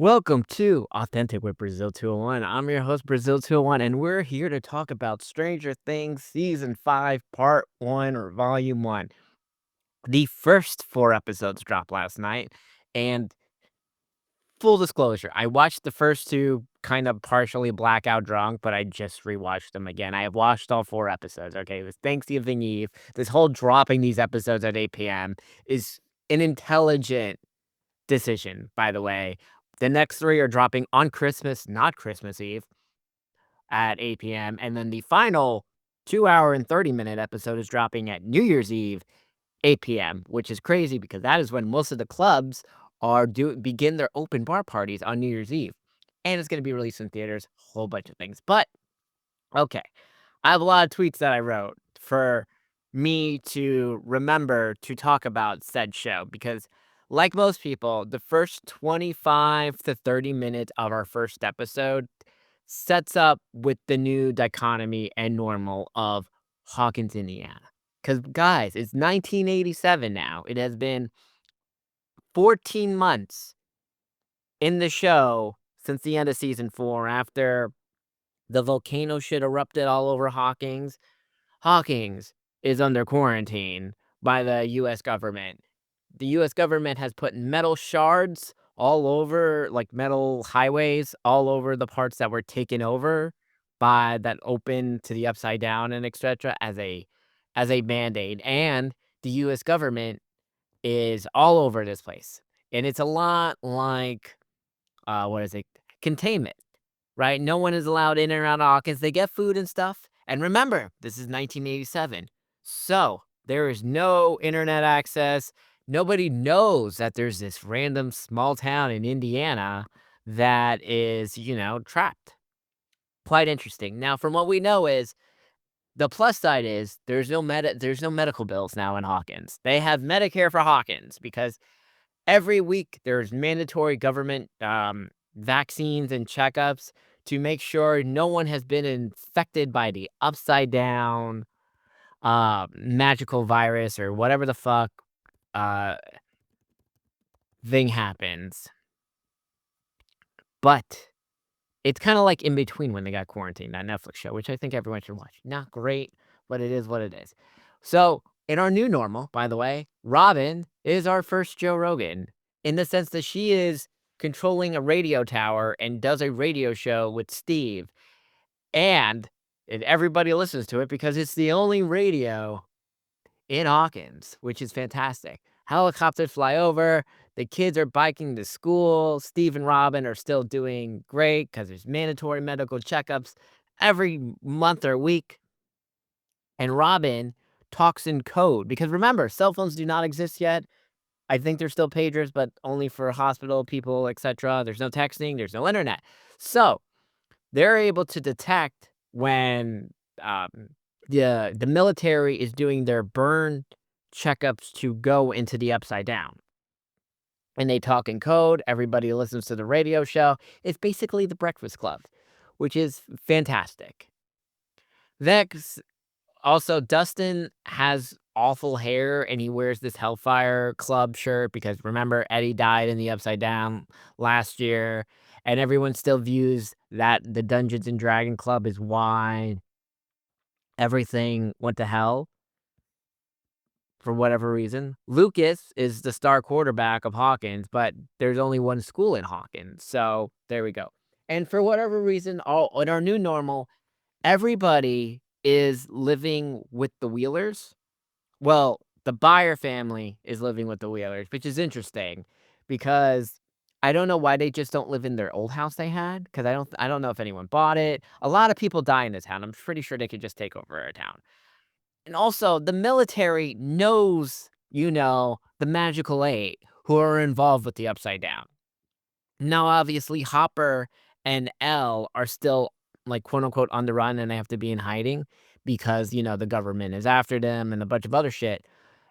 Welcome to Authentic with Brazil 201. I'm your host, Brazil 201, and we're here to talk about Stranger Things Season 5, Part 1 or Volume 1. The first 4 episodes dropped last night, and full disclosure, I watched the first two kind of partially blackout drunk, but I just rewatched them again. I have watched all 4 episodes, okay? It was Thanksgiving Eve. This whole dropping these episodes at 8 p.m. is an intelligent decision, by the way. The next 3 are dropping on Christmas, not Christmas Eve, at 8 p.m., and then the final 2-hour and 30-minute episode is dropping at New Year's Eve, 8 p.m., which is crazy because that is when most of the clubs begin their open bar parties on New Year's Eve, and it's gonna be released in theaters, whole bunch of things, but, okay. I have a lot of tweets that I wrote for me to remember to talk about said show because, like most people, the first 25 to 30 minutes of our first episode sets up with the new dichotomy and normal of Hawkins, Indiana. Because, guys, it's 1987 now. It has been 14 months in the show since the end of season 4 after the volcano shit erupted all over Hawkins. Hawkins is under quarantine by the US government. The US government has put metal shards all over, like metal highways, all over the parts that were taken over by that open to the upside down and etc. as a band-aid. And the US government is all over this place. And it's a lot like what is it? Containment, right? No one is allowed in and around Hawkins. They get food and stuff. And remember, this is 1987. So there is no internet access. Nobody knows that there's this random small town in Indiana that is, trapped. Quite interesting. Now, from what we know is the plus side is there's no medical bills now in Hawkins. They have Medicare for Hawkins because every week there's mandatory government vaccines and checkups to make sure no one has been infected by the upside down magical virus or whatever the fuck uh thing happens. But it's kind of like In Between when they got quarantined, that Netflix show, which I think everyone should watch. Not great, but it is what it is. So, in our new normal, by the way, Robin is our first Joe Rogan in the sense that she is controlling a radio tower and does a radio show with Steve. And everybody listens to it because it's the only radio in Hawkins, which is fantastic. Helicopters fly over. The kids are biking to school. Steve and Robin are still doing great because there's mandatory medical checkups every month or week. And Robin talks in code because remember, cell phones do not exist yet. I think they're still pagers, but only for hospital people, etc. There's no texting, there's no internet. So they're able to detect when um, the military is doing their burn checkups to go into the upside down. And they talk in code. Everybody listens to the radio show. It's basically the Breakfast Club, which is fantastic. Vex also, Dustin has awful hair and he wears this Hellfire Club shirt because remember, Eddie died in the Upside Down last year, and everyone still views that the Dungeons and Dragon Club is why everything went to hell for whatever reason. Lucas is the star quarterback of Hawkins, but there's only one school in Hawkins, so there we go. And for whatever reason, all in our new normal, everybody is living with the Wheelers. Well, the Buyer family is living with the Wheelers, which is interesting because I don't know why they just don't live in their old house they had because I don't know if anyone bought it. A lot of people die in this town. I'm pretty sure they could just take over a town. And also, the military knows, the Magical Eight who are involved with the Upside Down. Now, obviously, Hopper and Elle are still, like, quote unquote, on the run and they have to be in hiding because, the government is after them and a bunch of other shit.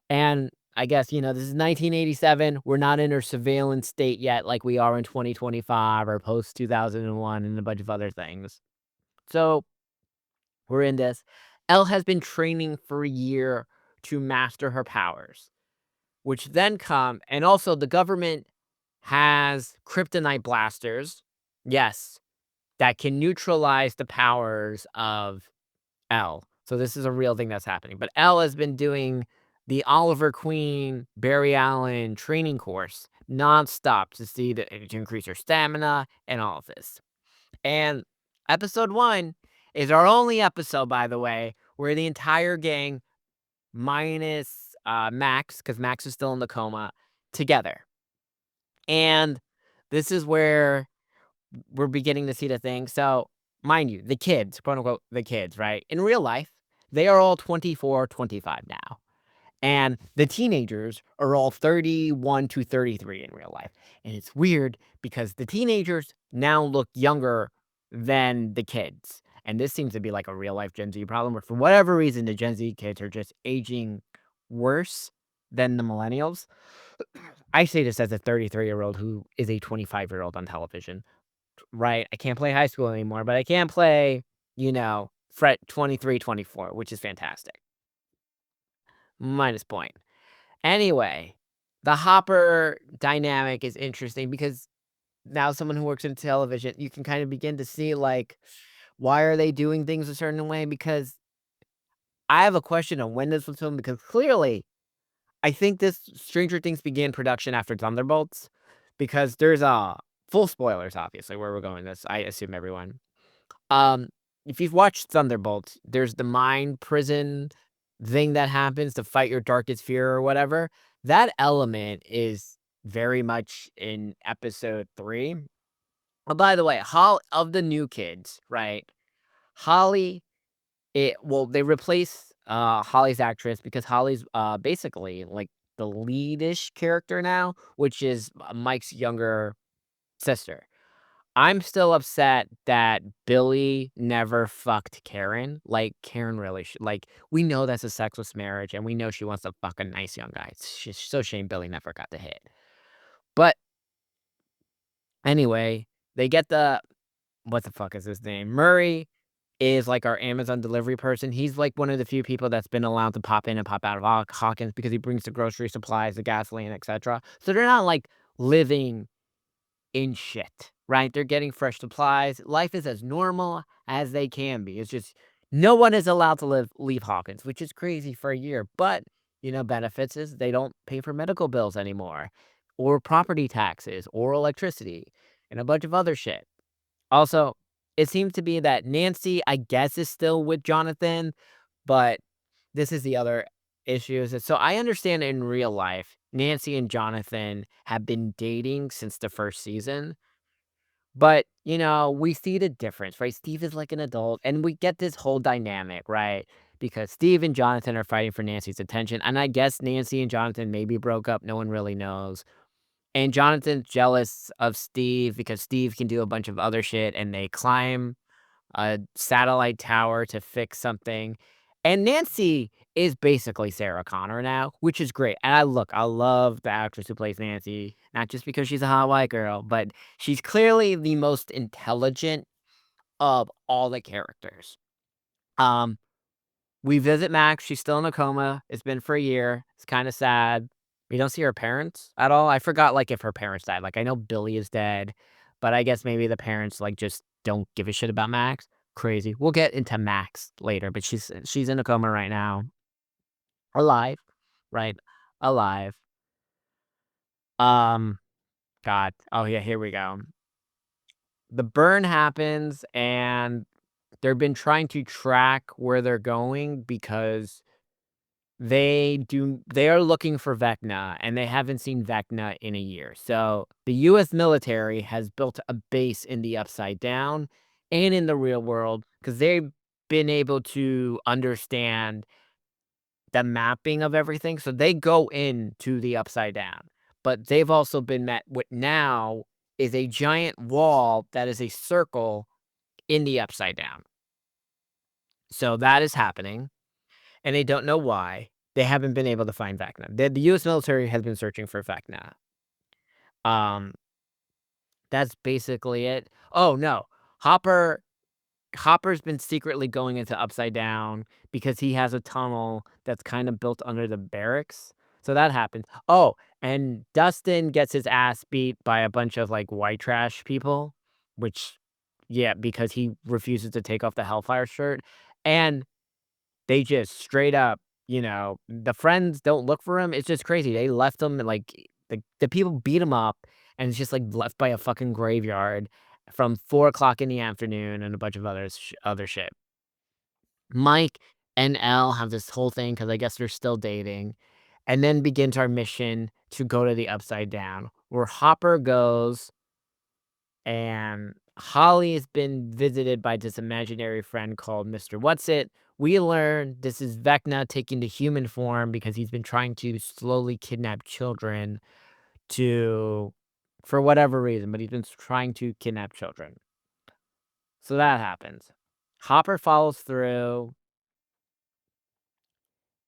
And I guess, this is 1987. We're not in a surveillance state yet like we are in 2025 or post 2001 and a bunch of other things. So we're in this. Elle has been training for a year to master her powers, which then come, and also the government has kryptonite blasters. Yes, that can neutralize the powers of L. So this is a real thing that's happening. But L has been doing the Oliver Queen, Barry Allen training course nonstop to increase her stamina and all of this. And episode 1 is our only episode, by the way, where the entire gang minus Max, because Max is still in the coma, together. And this is where we're beginning to see the thing. So, mind you, the kids, quote unquote, the kids, right? In real life, they are all 24, 25 now. And the teenagers are all 31 to 33 in real life. And it's weird because the teenagers now look younger than the kids. And this seems to be like a real life Gen Z problem where, for whatever reason, the Gen Z kids are just aging worse than the millennials. I say this as a 33-year-old who is a 25-year-old on television, right? I can't play high school anymore, but I can play, fret 23, 24, which is fantastic. Minus point. Anyway, the Hopper dynamic is interesting because now someone who works in television, you can kind of begin to see, like, why are they doing things a certain way? Because I have a question on when this was filmed, because clearly I think this Stranger Things began production after Thunderbolts, because there's full spoilers, obviously, where we're going with this. I assume everyone. Um, if you've watched Thunderbolts, there's the mind prison thing that happens to fight your darkest fear or whatever. That element is very much in episode 3. Oh, by the way, of the new kids, right? Holly, they replace Holly's actress because Holly's basically like the leadish character now, which is Mike's younger sister. I'm still upset that Billy never fucked Karen. Like, Karen really we know that's a sexless marriage, and we know she wants to fuck a nice young guy. It's just so shame Billy never got the hit. But anyway, they get what the fuck is his name? Murray is like our Amazon delivery person. He's like one of the few people that's been allowed to pop in and pop out of Hawkins because he brings the grocery supplies, the gasoline, etc. So they're not like living in shit, right? They're getting fresh supplies. Life is as normal as they can be. It's just no one is allowed to leave Hawkins, which is crazy for a year. But, benefits is they don't pay for medical bills anymore, or property taxes, or electricity, and a bunch of other shit. Also, it seems to be that Nancy, I guess, is still with Jonathan, but this is the other issue. So I understand in real life, Nancy and Jonathan have been dating since the first season. But, we see the difference, right? Steve is like an adult, and we get this whole dynamic, right? Because Steve and Jonathan are fighting for Nancy's attention. And I guess Nancy and Jonathan maybe broke up. No one really knows. And Jonathan's jealous of Steve because Steve can do a bunch of other shit, and they climb a satellite tower to fix something. And Nancy is basically Sarah Connor now, which is great. And I love the actress who plays Nancy, not just because she's a hot white girl, but she's clearly the most intelligent of all the characters. Um, we visit Max. She's still in a coma. It's been for a year. It's kind of sad. We don't see her parents at all. I forgot, like, if her parents died. Like, I know Billy is dead, but I guess maybe the parents, like, just don't give a shit about Max. Crazy. We'll get into Max later, but she's in a coma right now. Alive, right? Alive. Um, God. Oh, yeah, here we go. The burn happens, and they've been trying to track where they're going because they are looking for Vecna, and they haven't seen Vecna in a year. So, the US military has built a base in the Upside Down and in the real world because 'cause they've been able to understand the mapping of everything, so they go into the Upside Down. But they've also been met with now is a giant wall that is a circle in the Upside Down. So that is happening, and they don't know why. They haven't been able to find Vecna. The US military has been searching for Vecna. Um, that's basically it. Oh, no. Hopper Hopper's been secretly going into Upside Down because he has a tunnel that's kinda built under the barracks. So that happens. Oh, and Dustin gets his ass beat by a bunch of, like, white trash people, which yeah, because he refuses to take off the Hellfire shirt, and they just straight up, the friends don't look for him, it's just crazy, they left him, and, like, the people beat him up, and it's just, like, left by a fucking graveyard from 4 o'clock in the afternoon and a bunch of other shit. Mike and Elle have this whole thing because I guess they're still dating, and then begins our mission to go to the Upside Down, where Hopper goes, and Holly has been visited by this imaginary friend called Mr. Whatsit. We learn this is Vecna taking the human form because he's been trying to slowly kidnap children to for whatever reason, but he's been trying to kidnap children. So that happens. Hopper follows through.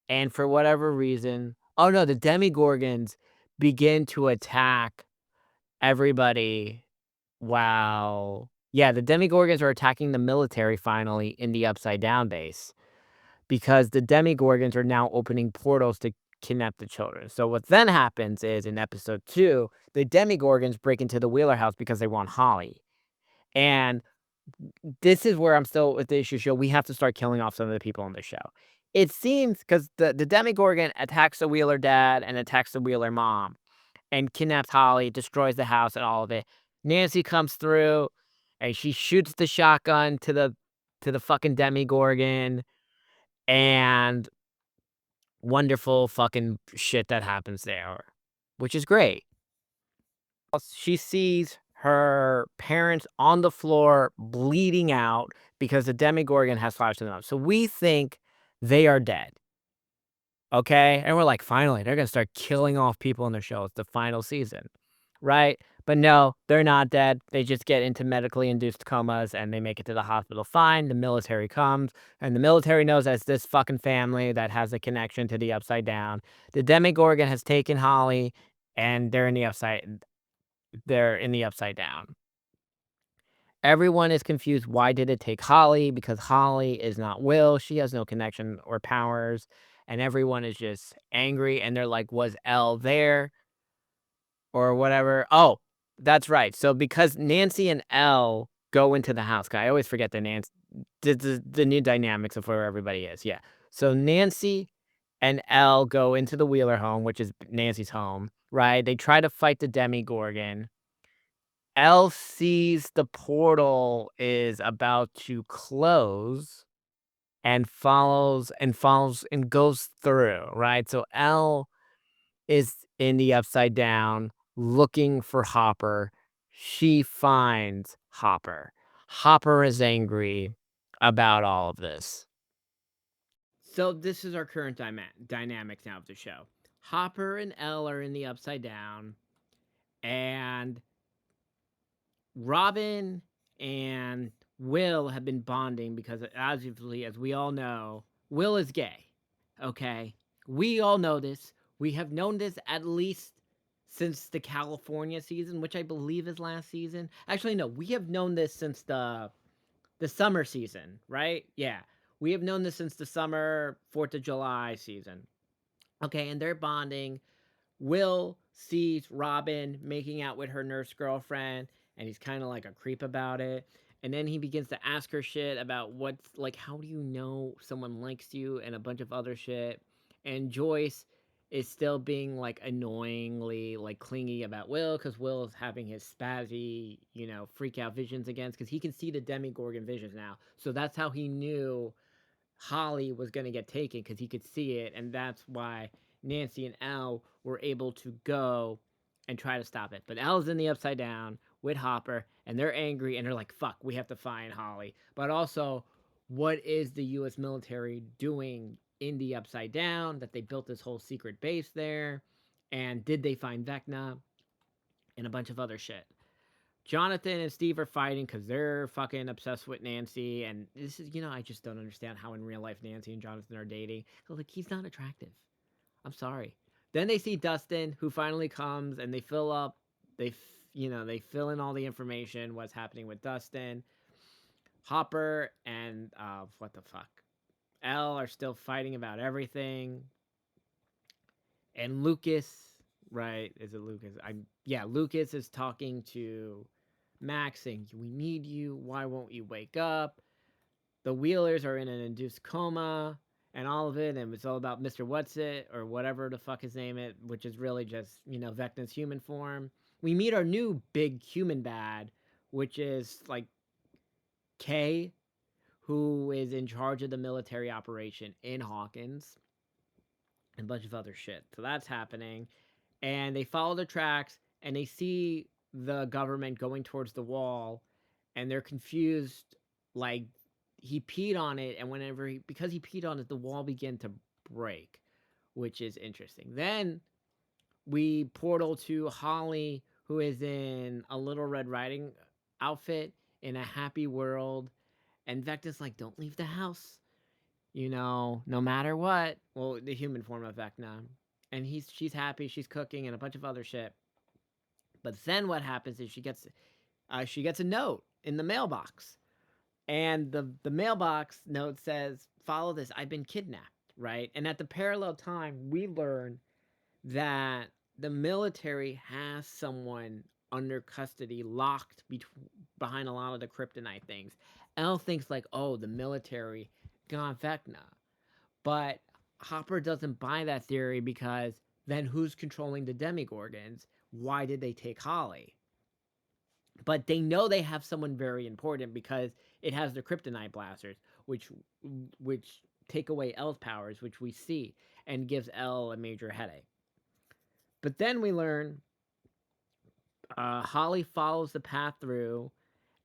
And for whatever reason oh, no, the Demigorgons begin to attack everybody while yeah, the Demigorgons are attacking the military finally in the Upside Down base because the Demigorgons are now opening portals to kidnap the children. So what then happens is in episode 2, the Demigorgons break into the Wheeler house because they want Holly. And this is where I'm still with the issue show, we have to start killing off some of the people on the show. It seems because the Demigorgon attacks the Wheeler dad and attacks the Wheeler mom and kidnaps Holly, destroys the house and all of it. Nancy comes through and she shoots the shotgun to the fucking Demigorgon and wonderful fucking shit that happens there, which is great. She sees her parents on the floor bleeding out because the Demigorgon has flashed them up. So we think they are dead. Okay? And we're like, finally, they're gonna start killing off people in the show. It's the final season. Right? But no, they're not dead. They just get into medically induced comas and they make it to the hospital fine. The military comes, and the military knows that's this fucking family that has a connection to the Upside Down. The Demigorgon has taken Holly, and they're in the Upside Down. Everyone is confused. Why did it take Holly? Because Holly is not Will. She has no connection or powers. And everyone is just angry. And they're like, was Elle there? Or whatever. Oh, that's right. So because Nancy and Elle go into the house, 'cause I always forget the new dynamics of where everybody is. Yeah. So Nancy and Elle go into the Wheeler home, which is Nancy's home, right? They try to fight the Demigorgon. Elle sees the portal is about to close and follows and goes through, right? So Elle is in the Upside Down looking for Hopper. She finds Hopper. Hopper is angry about all of this. So this is our current dynamics now of the show. Hopper and Elle are in the Upside Down, and Robin and Will have been bonding because, obviously, as we all know, Will is gay. Okay? We all know this. We have known this at least since the California season, which I believe is last season. Actually, no, we have known this since the summer season, right? Yeah. We have known this since the summer 4th of July season. Okay, and they're bonding. Will sees Robin making out with her nurse girlfriend, and he's kind of like a creep about it. And then he begins to ask her shit about what's like, how do you know someone likes you, and a bunch of other shit. And Joyce is still being like annoyingly like clingy about Will because Will is having his spazzy, freak out visions again because he can see the Demigorgon visions now. So that's how he knew Holly was going to get taken because he could see it, and that's why Nancy and Elle were able to go and try to stop it. But Elle's in the Upside Down with Hopper, and they're angry, and they're like, fuck, we have to find Holly. But also, what is the U.S. military doing in the Upside Down that they built this whole secret base there? And did they find Vecna? And a bunch of other shit. Jonathan and Steve are fighting because they're fucking obsessed with Nancy. And this is, I just don't understand how in real life Nancy and Jonathan are dating. Like, he's not attractive. I'm sorry. Then they see Dustin, who finally comes, and they fill up, they fill in all the information, what's happening with Dustin. Hopper and, what the fuck? Elle are still fighting about everything. And Lucas, right? Is it Lucas? Yeah, Lucas is talking to Max saying, "We need you. Why won't you wake up?" The Wheelers are in an induced coma and all of it, and it's all about Mr. What's It or whatever the fuck his name is, which is really just, Vecna's human form. We meet our new big human bad, which is like Kay, who is in charge of the military operation in Hawkins and a bunch of other shit. So that's happening. And they follow the tracks and they see the government going towards the wall and they're confused. Like, he peed on it, and because he peed on it, the wall began to break, which is interesting. Then we portal to Holly, who is in a Little Red Riding outfit in a happy world. And Vecna's like, don't leave the house, no matter what. Well, the human form of Vecna. And she's happy, she's cooking, and a bunch of other shit. But then what happens is she gets a note in the mailbox, and the mailbox note says, "Follow this. I've been kidnapped." Right, and at the parallel time, we learn that the military has someone under custody, locked behind a lot of the kryptonite things. Elle thinks like, "Oh, the military got Vecna," but Hopper doesn't buy that theory because then who's controlling the Demigorgons? Why did they take Holly? But they know they have someone very important because it has the kryptonite blasters, which take away L's powers, which we see, and gives L a major headache. But then we learn Holly follows the path through,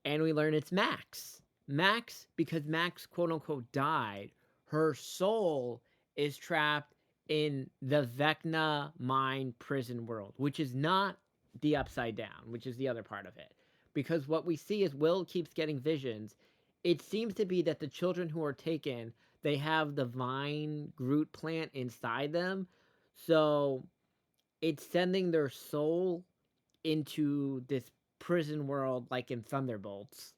and we learn it's Max. Max, because Max quote unquote died, her soul is trapped in the Vecna mind prison world, which is not the Upside Down, which is the other part of it. Because what we see is Will keeps getting visions. It seems to be that the children who are taken, they have the vine Groot plant inside them. So it's sending their soul into this prison world like in Thunderbolts,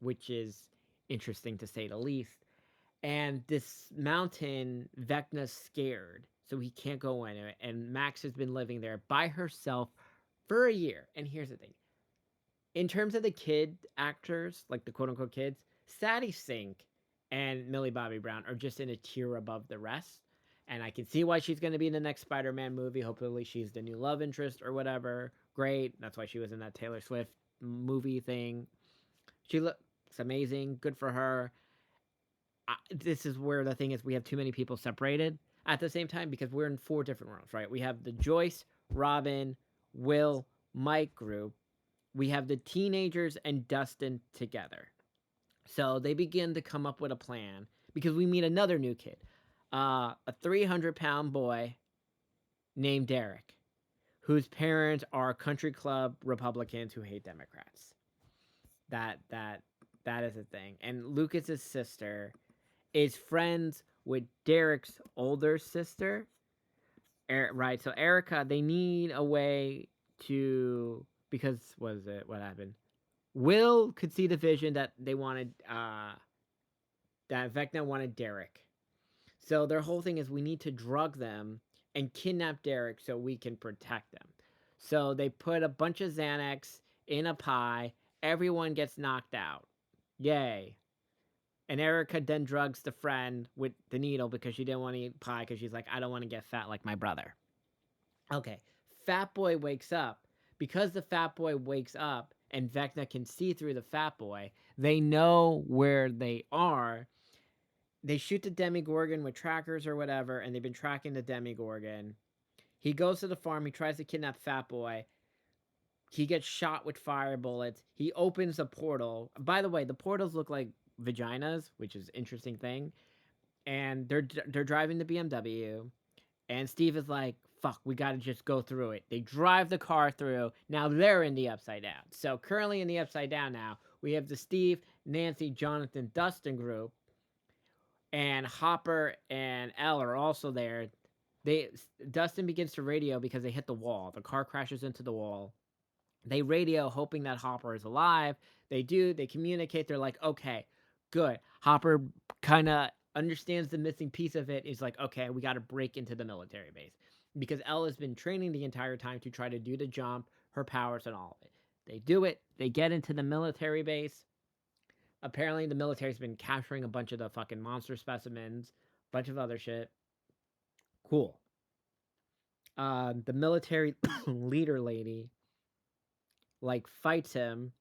which is interesting to say the least. And this mountain, Vecna's scared, so he can't go in it. And Max has been living there by herself for a year. And here's the thing: in terms of the kid actors, like the quote unquote kids, Sadie Sink and Millie Bobby Brown are just in a tier above the rest. And I can see why she's going to be in the next Spider Man movie. Hopefully, she's the new love interest or whatever. Great. That's why she was in that Taylor Swift movie thing. She looks amazing. Good for her. This is where the thing is, we have too many people separated at the same time because we're in 4 different worlds, right? We have the Joyce, Robin, Will, Mike group. We have the teenagers and Dustin together. So they begin to come up with a plan because we meet another new kid, a 300-pound boy named Derek, whose parents are country club Republicans who hate Democrats. That is a thing. And Lucas's sister is friends with Derek's older sister. Right. So Erica, they need a way to, because what happened? Will could see the vision that they wanted, that Vecna wanted Derek. So their whole thing is we need to drug them and kidnap Derek so we can protect them. So they put a bunch of Xanax in a pie. Everyone gets knocked out. Yay. And Erica then drugs the friend with the needle because she didn't want to eat pie because she's like, I don't want to get fat like my brother. Okay. Fat Boy wakes up. Because the Fat Boy wakes up and Vecna can see through the Fat Boy, they know where they are. They shoot the Demigorgon with trackers or whatever, and they've been tracking the Demigorgon. He goes to the farm. He tries to kidnap Fat Boy. He gets shot with fire bullets. He opens a portal. By the way, the portals look like vaginas, which is an interesting thing. And they're driving the BMW. And Steve is like, fuck, we got to just go through it. They drive the car through. Now they're in the Upside Down. So currently in the Upside Down now, we have the Steve, Nancy, Jonathan, Dustin group. And Hopper and Elle are also there. Dustin begins to radio because they hit the wall. The car crashes into the wall. They radio hoping that Hopper is alive. They do. They communicate. They're like, okay, good. Hopper kind of understands the missing piece of it. Is like, okay, we got to break into the military base. because Elle has been training the entire time to try to do the jump, her powers, and all of it. They do it. They get into the military base. Apparently, the military's been capturing a bunch of the fucking monster specimens, bunch of other shit. Cool. The military leader lady like fights him,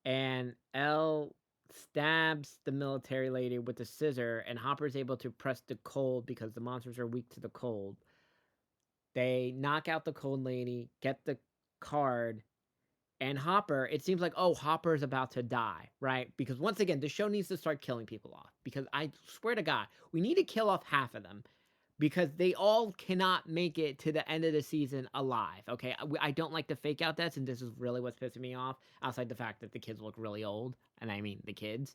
and Elle stabs the military lady with a scissor, and Hopper's able to press the cold because the monsters are weak to the cold. They knock out the cold lady, get the card, and Hopper, it seems like, oh, Hopper's about to die, right? Because once again, the show needs to start killing people off. Because I swear to God, we need to kill off half of them. Because they all cannot make it to the end of the season alive, okay? I don't like the fake out deaths, and this is really what's pissing me off, outside the fact that the kids look really old, and I mean the kids.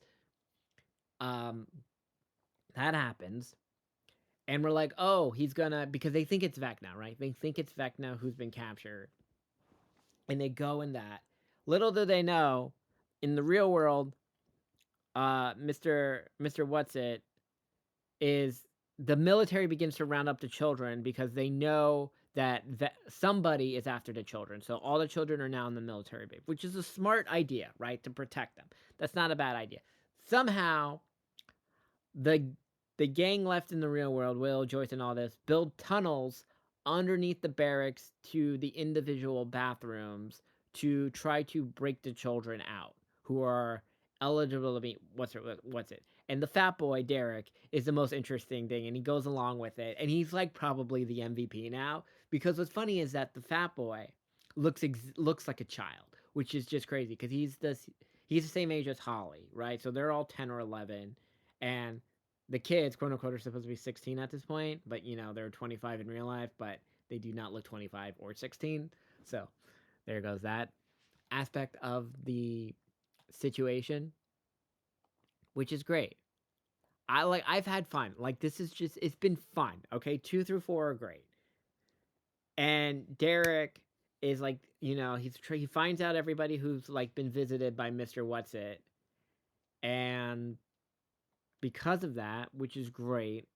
Um, that happens. And we're like, oh, he's gonna, because they think it's Vecna, right? They think it's Vecna who's been captured. And they go in that. Little do they know, in the real world, Mr. What's It is the military begins to round up the children because they know that somebody is after the children. So all the children are now in the military base, which is a smart idea, right? To protect them. That's not a bad idea. Somehow, the gang left in the real world, Will, Joyce, and all this, build tunnels underneath the barracks to the individual bathrooms to try to break the children out who are eligible to be what's it? And the fat boy Derek is the most interesting thing, and he goes along with it, and he's like probably the MVP now because what's funny is that the fat boy looks like a child, which is just crazy because he's the same age as Holly, right? So they're all 10 or 11, and the kids, quote unquote, are supposed to be 16 at this point, but they're 25 in real life, but they do not look 25 or 16. So there goes that aspect of the situation, which is great. I've had fun. Like this is just it's been fun. Okay, 2 through 4 are great. And Derek is like, he finds out everybody who's like been visited by Mr. What's It, and because of that, which is great.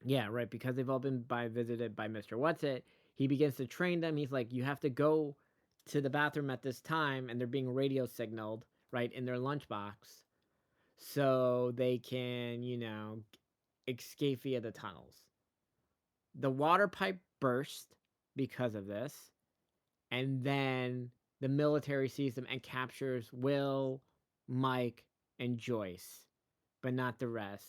Yeah, right. Because they've all been visited by Mr. What's It, he begins to train them. He's like, you have to go to the bathroom at this time, and they're being radio signaled right in their lunchbox, so they can escape via the tunnels. The water pipe burst because of this, and then the military sees them and captures Will, Mike, and Joyce, but not the rest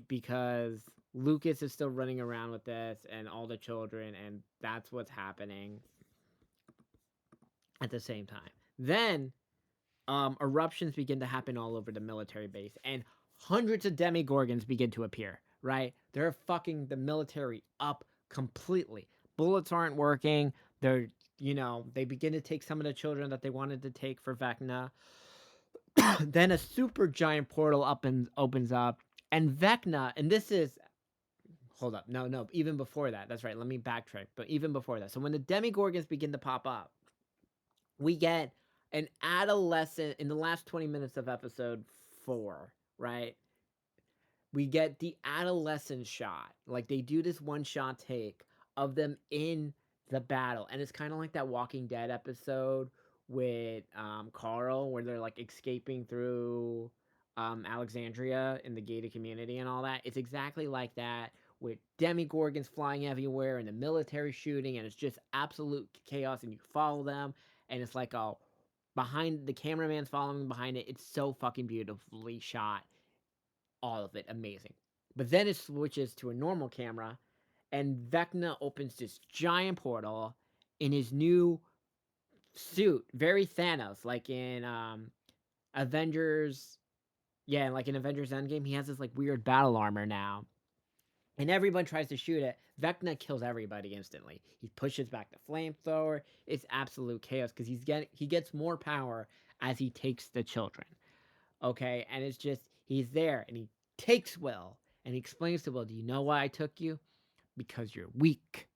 because Lucas is still running around with this and all the children, and that's what's happening at the same time. Then eruptions begin to happen all over the military base, and hundreds of demigorgons begin to appear, right? They're fucking the military up completely. Bullets aren't working. They're, they begin to take some of the children that they wanted to take for Vecna. Then a super giant portal opens up, and Vecna, and this is hold up. No, even before that. That's right. Let me backtrack. But even before that. So when the demigorgons begin to pop up, we get an adolescent in the last 20 minutes of episode 4, right? We get the adolescent shot. Like they do this one shot take of them in the battle. And it's kind of like that Walking Dead episode with Carl where they're like escaping through Alexandria in the gated community and all that. It's exactly like that with demigorgons flying everywhere and the military shooting, and it's just absolute chaos, and you follow them, and it's like behind the cameraman's following behind it. It's so fucking beautifully shot. All of it amazing. But then it switches to a normal camera, and Vecna opens this giant portal in his new suit, very Thanos, like in Avengers. Yeah, like in Avengers Endgame, he has this like weird battle armor now. And everyone tries to shoot it. Vecna kills everybody instantly. He pushes back the flamethrower. It's absolute chaos because he gets more power as he takes the children. Okay, and it's just he's there and he takes Will and he explains to Will, "Do you know why I took you? Because you're weak.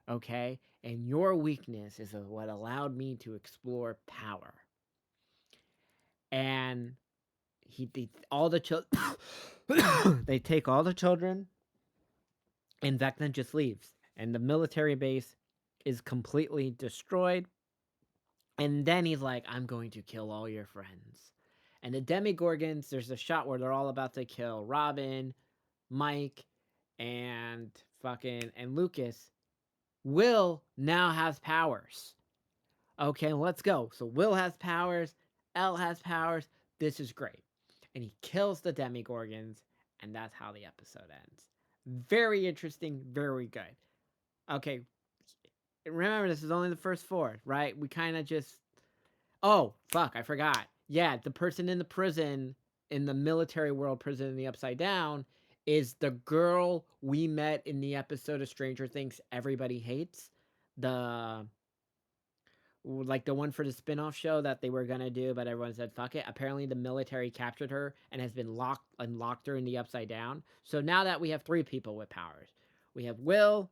Okay, and your weakness is what allowed me to explore power." And all the children. They take all the children And Vecna just leaves, and the military base is completely destroyed. And then he's like, I'm going to kill all your friends. And the Demigorgons, there's a shot where they're all about to kill Robin, Mike, and Lucas. Will now has powers. Okay, let's go. So Will has powers, Elle has powers. This is great. And he kills the Demigorgons, and that's how the episode ends. Very interesting, very good. Okay, remember this is only the first four, right? We kind of just Oh, fuck, I forgot. Yeah, the person in the prison, in the military world prison in the Upside Down, is the girl we met in the episode of Stranger Things Everybody Hates. The like the one for the spin-off show that they were gonna do, but everyone said fuck it. Apparently the military captured her and has been locked her in the Upside Down. So now that we have three people with powers. We have Will,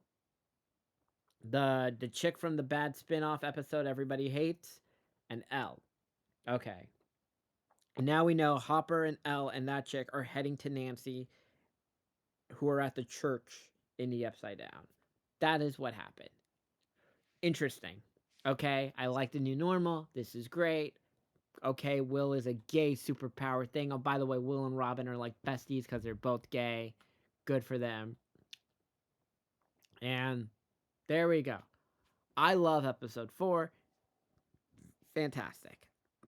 the chick from the bad spin-off episode Everybody Hates, and Elle. Okay. And now we know Hopper and Elle and that chick are heading to Nancy, who are at the church in the Upside Down. That is what happened. Interesting. Okay, I like the new normal. This is great. Okay, Will is a gay superpower thing. Oh, by the way, Will and Robin are like besties because they're both gay. Good for them. And there we go. I love episode 4. Fantastic.